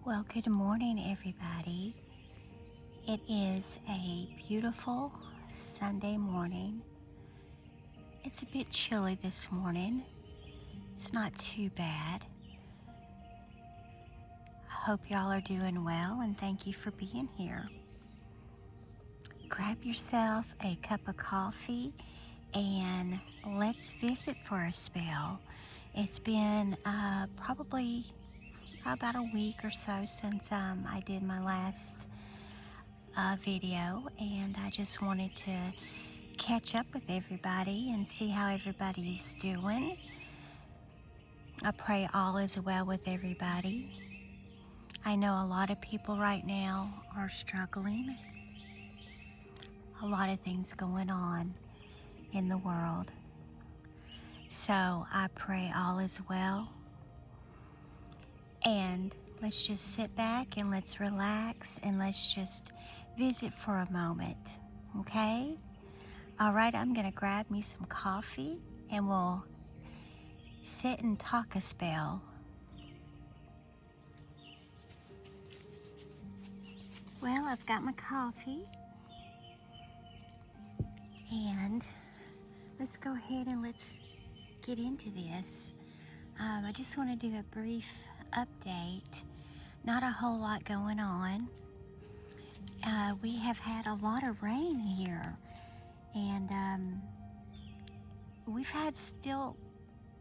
Well, good morning, everybody. It is a beautiful Sunday morning. It's a bit chilly this morning. It's not too bad. I hope y'all are doing well and thank you for being here. Grab yourself a cup of coffee and let's visit for a spell. It's been probably about a week or so since I did my last video, and I just wanted to catch up with everybody and see how everybody's doing. I pray all is well with everybody. I know a lot of people right now are struggling. A lot of things going on in the world. So I pray all is well. And let's just sit back and let's relax and let's just visit for a moment. Okay? All right, I'm going to grab me some coffee and we'll sit and talk a spell. Well, I've got my coffee and let's go ahead and let's get into this. I just want to do a brief update. Not a whole lot going on. We have had a lot of rain here, and we've had still,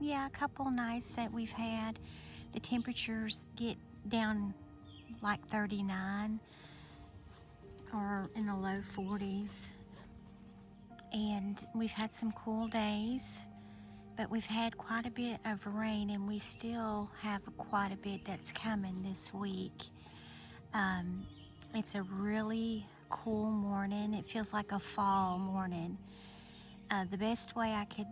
a couple nights that we've had. The temperatures get down like 39 or in the low 40s, and we've had some cool days. But we've had quite a bit of rain, and we still have quite a bit that's coming this week. It's a really cool morning. It feels like a fall morning. The best way I could,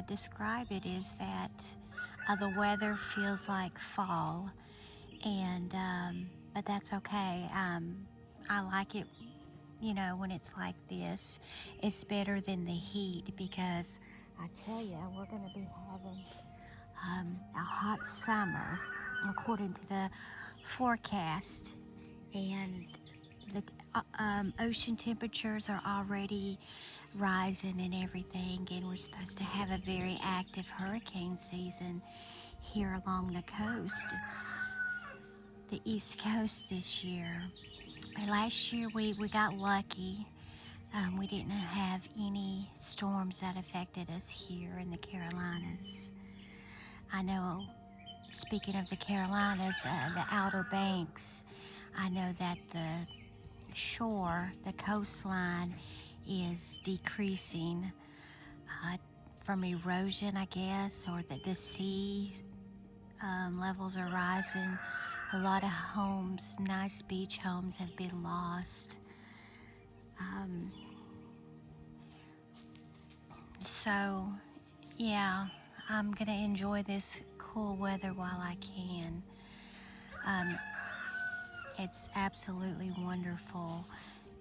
describe it is that the weather feels like fall, and but that's okay. I like it, when it's like this. It's better than the heat because I tell you, we're going to be having a hot summer, according to the forecast, and the ocean temperatures are already rising and everything, and we're supposed to have a very active hurricane season here along the coast, the East Coast this year. Last year we got lucky. We didn't have any storms that affected us here in the Carolinas. I know, speaking of the Carolinas, the Outer Banks, I know that the shore, the coastline, is decreasing from erosion, I guess, or that the sea levels are rising. A lot of homes, nice beach homes, have been lost. So, I'm going to enjoy this cool weather while I can. It's absolutely wonderful.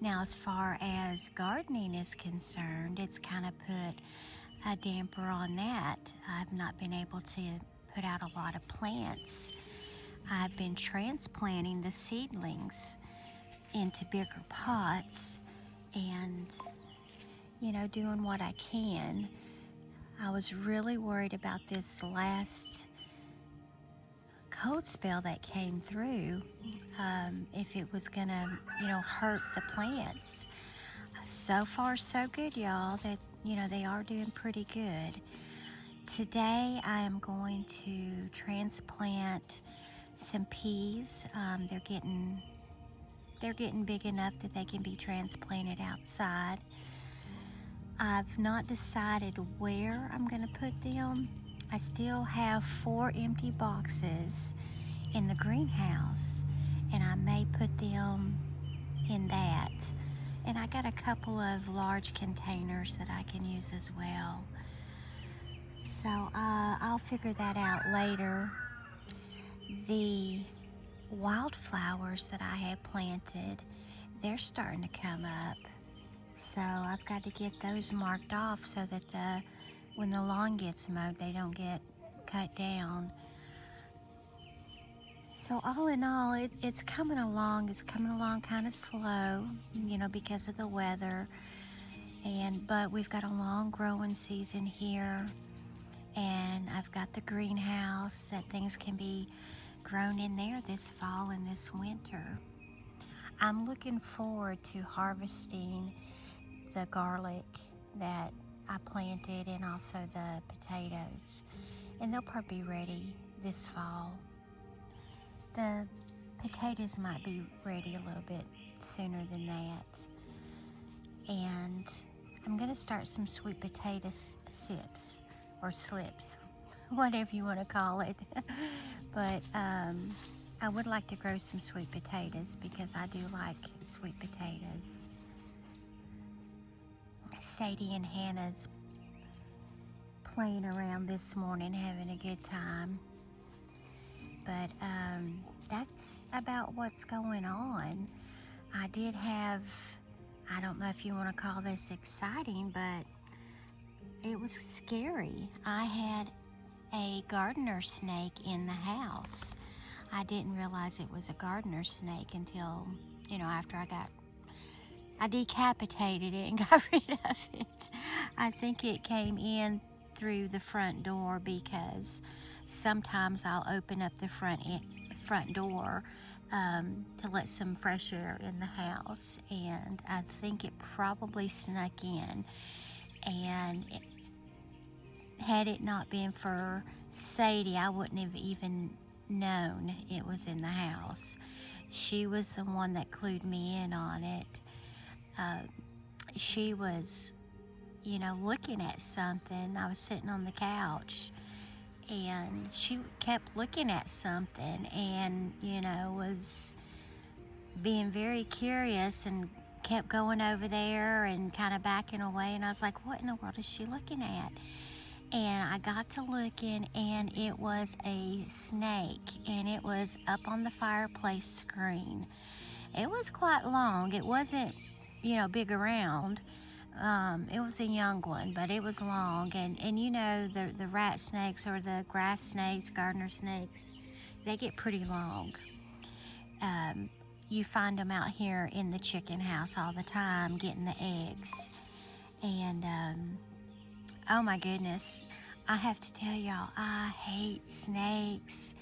Now, as far as gardening is concerned, it's kind of put a damper on that. I've not been able to put out a lot of plants. I've been transplanting the seedlings into bigger pots and doing what I can. I was really worried about this last cold spell that came through, if it was gonna, hurt the plants. So far, so good, y'all, that, they are doing pretty good. Today, I am going to transplant some peas. They're getting big enough that they can be transplanted outside. I've not decided where I'm going to put them. I still have 4 empty boxes in the greenhouse, and I may put them in that. And I got a couple of large containers that I can use as well. So I'll figure that out later. The wildflowers that I had planted, they're starting to come up. So I've got to get those marked off so that when the lawn gets mowed, they don't get cut down. So all in all, it's coming along. It's coming along kind of slow, because of the weather. But we've got a long growing season here, and I've got the greenhouse that things can be grown in there this fall and this winter. I'm looking forward to harvesting the garlic that I planted and also the potatoes, and they'll probably be ready this fall. The potatoes might be ready a little bit sooner than that. And I'm going to start some sweet potato sips or slips, whatever you want to call it. But I would like to grow some sweet potatoes because I do like sweet potatoes. Satie and Hannah's playing around this morning, having a good time. But that's about what's going on. I did have, I don't know if you want to call this exciting, but it was scary. I had a gardener snake in the house. I didn't realize it was a gardener snake until, after I decapitated it and got rid of it. I think it came in through the front door because sometimes I'll open up the front door to let some fresh air in the house, and I think it probably snuck in. And had it not been for Satie, I wouldn't have even known it was in the house. She was the one that clued me in on it. She was, looking at something. I was sitting on the couch, and she kept looking at something and, was being very curious and kept going over there and kind of backing away. And I was like, what in the world is she looking at? And I got to looking, and it was a snake, and it was up on the fireplace screen. It was quite long. It wasn't, big around. It was a young one, but it was long. And the rat snakes or the grass snakes, gardener snakes, they get pretty long. You find them out here in the chicken house all the time getting the eggs. And oh my goodness, I have to tell y'all, I hate snakes.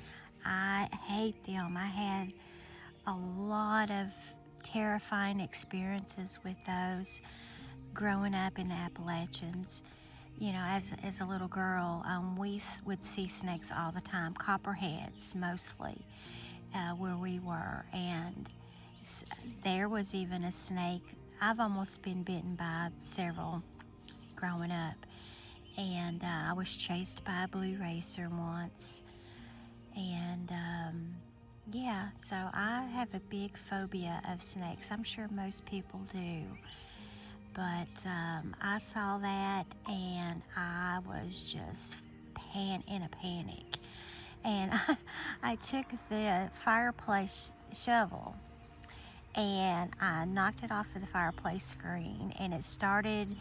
I hate them. I had a lot of terrifying experiences with those growing up in the Appalachians. As a little girl, we would see snakes all the time, copperheads mostly, where we were. And there was even a snake. I've almost been bitten by several growing up. And I was chased by a blue racer once. And so I have a big phobia of snakes. I'm sure most people do. But I saw that, and I was just in a panic. And I took the fireplace shovel, and I knocked it off of the fireplace screen, and it started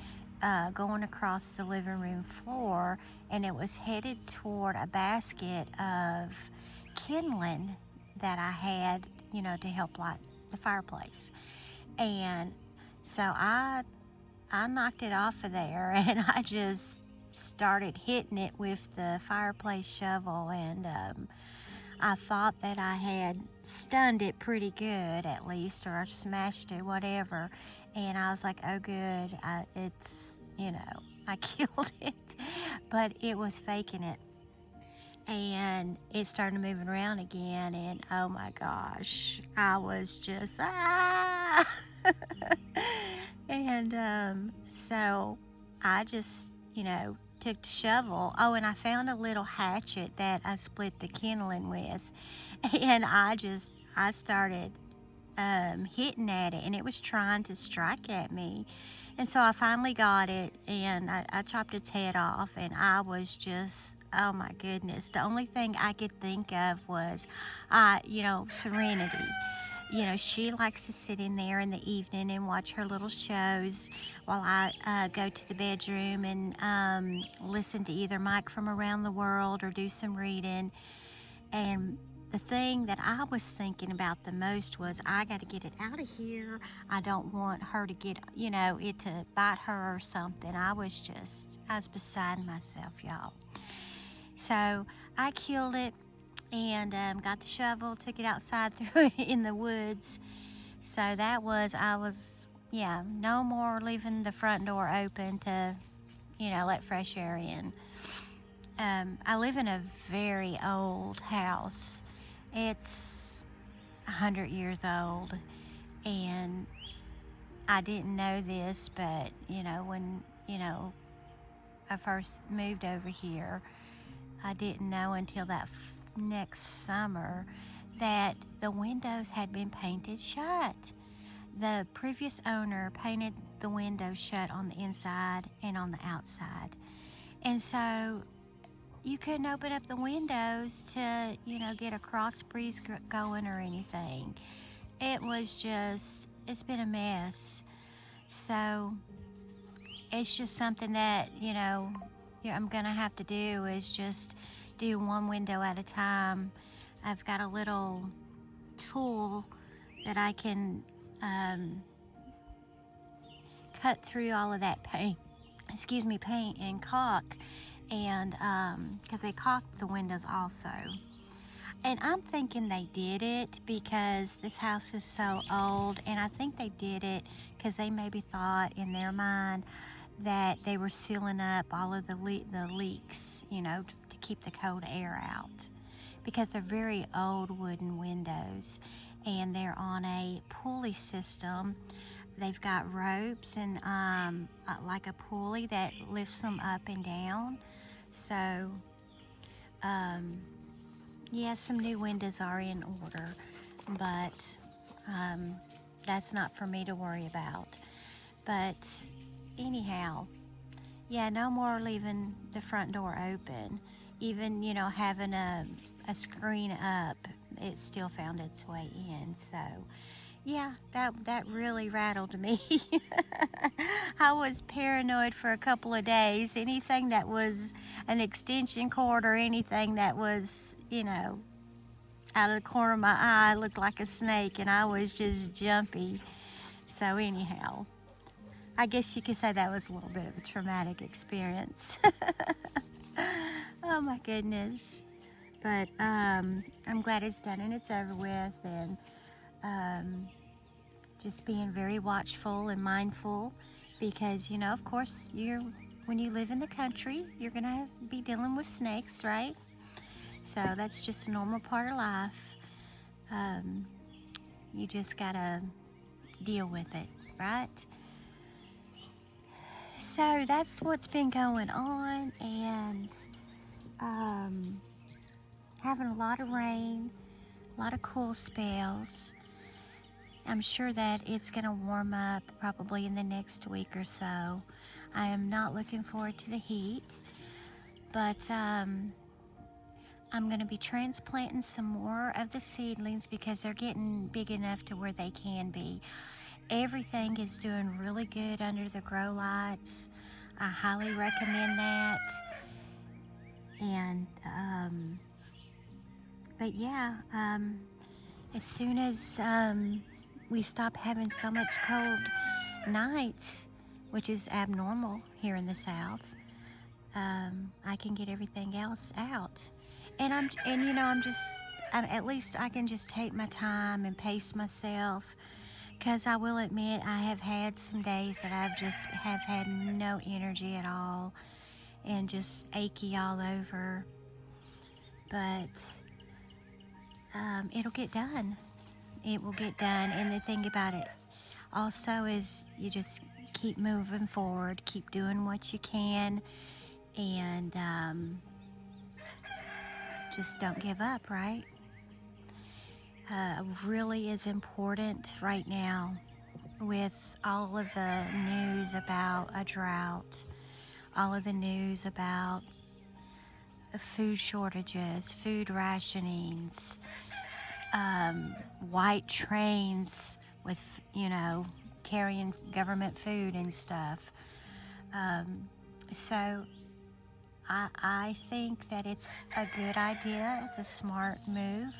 going across the living room floor, and it was headed toward a basket of kindling that I had, to help light the fireplace. And so I knocked it off of there, and I just started hitting it with the fireplace shovel, and I thought that I had stunned it pretty good, at least, or smashed it, whatever. And I was like, oh good, it's, I killed it. But it was faking it. And it started moving around again, and oh my gosh, I was just, And so I just, took the shovel. Oh, and I found a little hatchet that I split the kindling with. And I started hitting at it, and it was trying to strike at me. And so I finally got it, and I chopped its head off, and I was just, oh my goodness. The only thing I could think of was, Serenity. She likes to sit in there in the evening and watch her little shows while I go to the bedroom and listen to either Mike from Around the World or do some reading. And the thing that I was thinking about the most was I got to get it out of here. I don't want her to get, it to bite her or something. I was beside myself, y'all. So I killed it and got the shovel, took it outside, threw it in the woods. So no more leaving the front door open to, let fresh air in. I live in a very old house. It's 100 years old, and I didn't know this, but when I first moved over here, I didn't know until that next summer that the windows had been painted shut. The previous owner painted the windows shut on the inside and on the outside, and so you couldn't open up the windows to, get a cross breeze going or anything. It's been a mess. So it's just something that, I'm going to have to do is just do one window at a time. I've got a little tool that I can cut through all of that paint and caulk, and because they caulked the windows also. And I'm thinking they did it because this house is so old, and I think they did it because they maybe thought in their mind that they were sealing up all of the leaks, to keep the cold air out, because they're very old wooden windows, and they're on a pulley system. They've got ropes and like a pulley that lifts them up and down. So, some new windows are in order, but that's not for me to worry about. But anyhow, no more leaving the front door open. Even, having a screen up, it still found its way in. So, that really rattled me. I was paranoid for a couple of days. Anything that was an extension cord or anything that was, out of the corner of my eye looked like a snake, and I was just jumpy. So anyhow, I guess you could say that was a little bit of a traumatic experience. Oh my goodness. But I'm glad it's done and it's over with, and just being very watchful and mindful, because of course when you live in the country, you're gonna be dealing with snakes, right? So that's just a normal part of life. You just gotta deal with it, right? So that's what's been going on, and having a lot of rain, a lot of cool spells. I'm sure that it's going to warm up probably in the next week or so. I am not looking forward to the heat, but I'm going to be transplanting some more of the seedlings because they're getting big enough to where they can be. Everything is doing really good under the grow lights. I highly recommend that. And, as soon as we stop having so much cold nights, which is abnormal here in the South, I can get everything else out. And at least I can just take my time and pace myself, because I will admit I have had some days that I've just have had no energy at all and just achy all over. But it'll get done. It will get done. And the thing about it also is you just keep moving forward, keep doing what you can, and just don't give up, right? Really is important right now with all of the news about a drought, all of the news about food shortages, food rationings, white trains with, carrying government food and stuff. So I think that it's a good idea. It's a smart move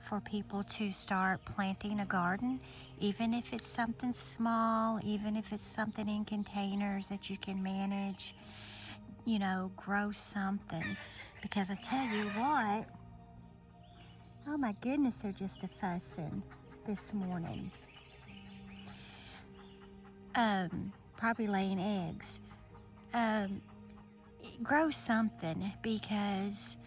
for people to start planting a garden, even if it's something small, even if it's something in containers that you can manage. Grow something. Because I tell you what, oh my goodness, they're just a fussing this morning. Probably laying eggs. Grow something, because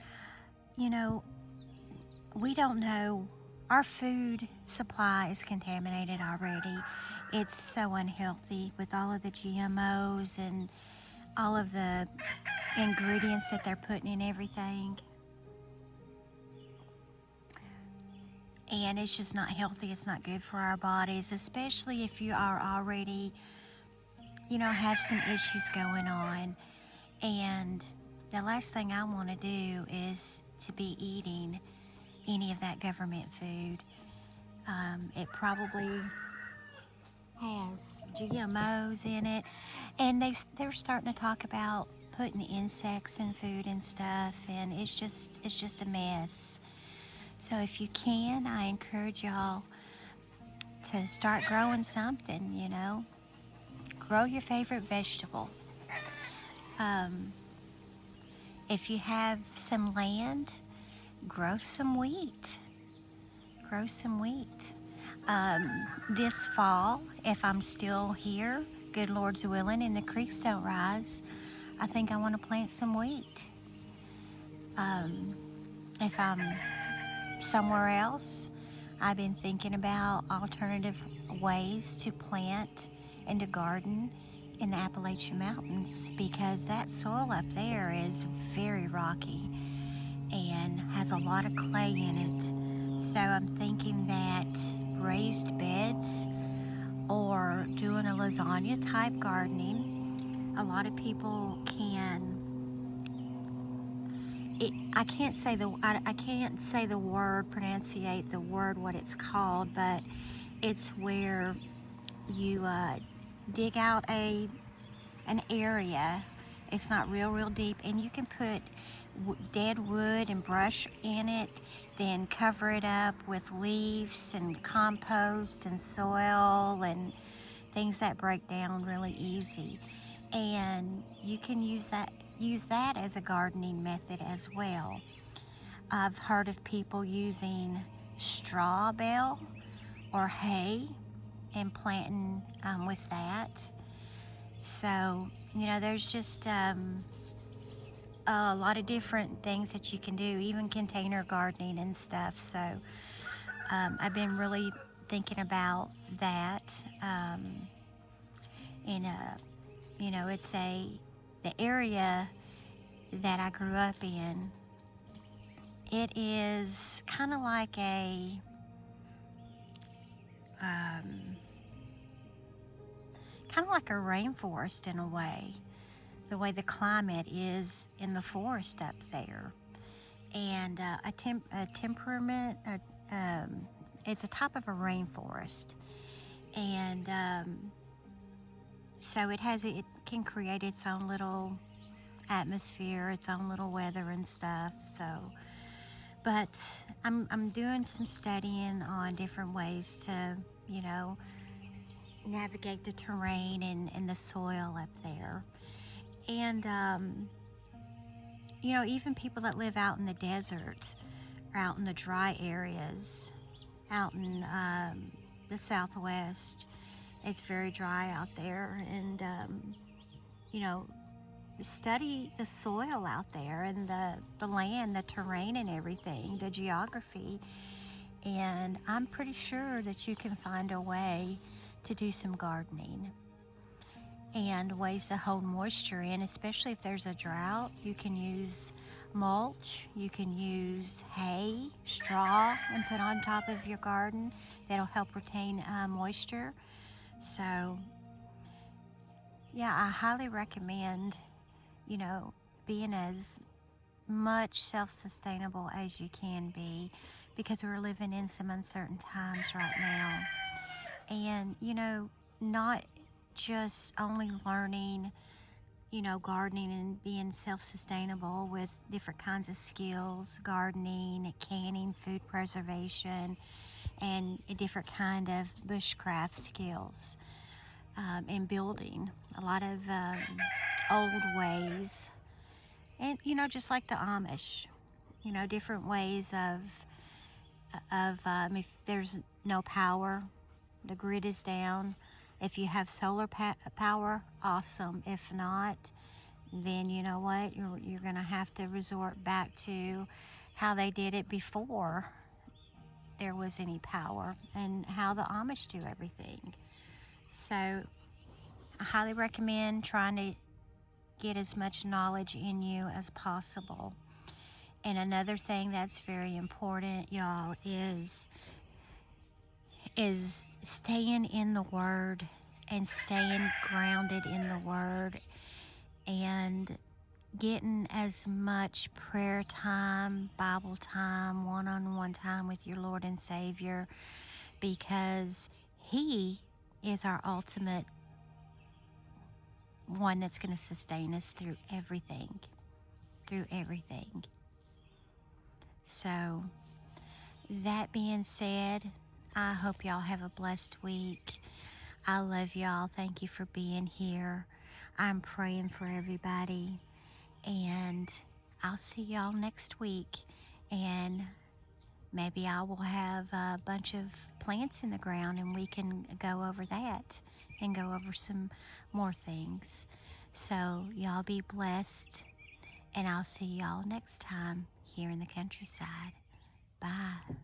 we don't know. Our food supply is contaminated already. It's so unhealthy with all of the GMOs and all of the ingredients that they're putting in everything. And it's just not healthy. It's not good for our bodies, especially if you are already, have some issues going on. And the last thing I want to do is to be eating any of that government food. It probably has GMOs in it, and they're starting to talk about putting insects in food and stuff, and it's just a mess. So if you can, I encourage y'all to start growing something. Grow your favorite vegetable. If you have some land, grow some wheat. Grow some wheat. This fall, if I'm still here, good Lord's willing, and the creeks don't rise, I think I want to plant some wheat. If I'm somewhere else, I've been thinking about alternative ways to plant and to garden in the Appalachian Mountains, because that soil up there is very rocky and has a lot of clay in it. So I'm thinking that raised beds or doing a lasagna type gardening. A lot of people can. I can't say the word, pronunciate the word what it's called, but it's where you dig out an area. It's not real deep, and you can put dead wood and brush in it, then cover it up with leaves and compost and soil and things that break down really easy. And you can use that as a gardening method as well. I've heard of people using straw bale or hay and planting with that. So, there's just a lot of different things that you can do, even container gardening and stuff. So I've been really thinking about that. It's the area that I grew up in. It is kind of like a rainforest in a way, the way the climate is in the forest up there. And it's a type of a rainforest. And so it can create its own little atmosphere, its own little weather and stuff. So, but I'm doing some studying on different ways to, navigate the terrain and the soil up there. And, even people that live out in the desert, or out in the dry areas, out in the Southwest, it's very dry out there. And, study the soil out there and the land, the terrain and everything, the geography. And I'm pretty sure that you can find a way to do some gardening and ways to hold moisture in, especially if there's a drought. You can use mulch, you can use hay, straw, and put on top of your garden. That'll help retain moisture. So yeah, I highly recommend being as much self-sustainable as you can be, because we're living in some uncertain times right now. And not just only learning gardening and being self-sustainable with different kinds of skills, gardening, canning, food preservation, and a different kind of bushcraft skills, and building. A lot of old ways, and just like the Amish, different ways of if there's no power, the grid is down. If you have solar power, awesome. If not, then you know what? You're going to have to resort back to how they did it before there was any power and how the Amish do everything. So I highly recommend trying to get as much knowledge in you as possible. And another thing that's very important, y'all, is staying in the Word and staying grounded in the Word and getting as much prayer time, Bible time, one-on-one time with your Lord and Savior, because He is our ultimate one that's going to sustain us through everything. So, that being said, I hope y'all have a blessed week. I love y'all. Thank you for being here. I'm praying for everybody. And I'll see y'all next week. And maybe I will have a bunch of plants in the ground and we can go over that and go over some more things. So y'all be blessed. And I'll see y'all next time here in the countryside. Bye.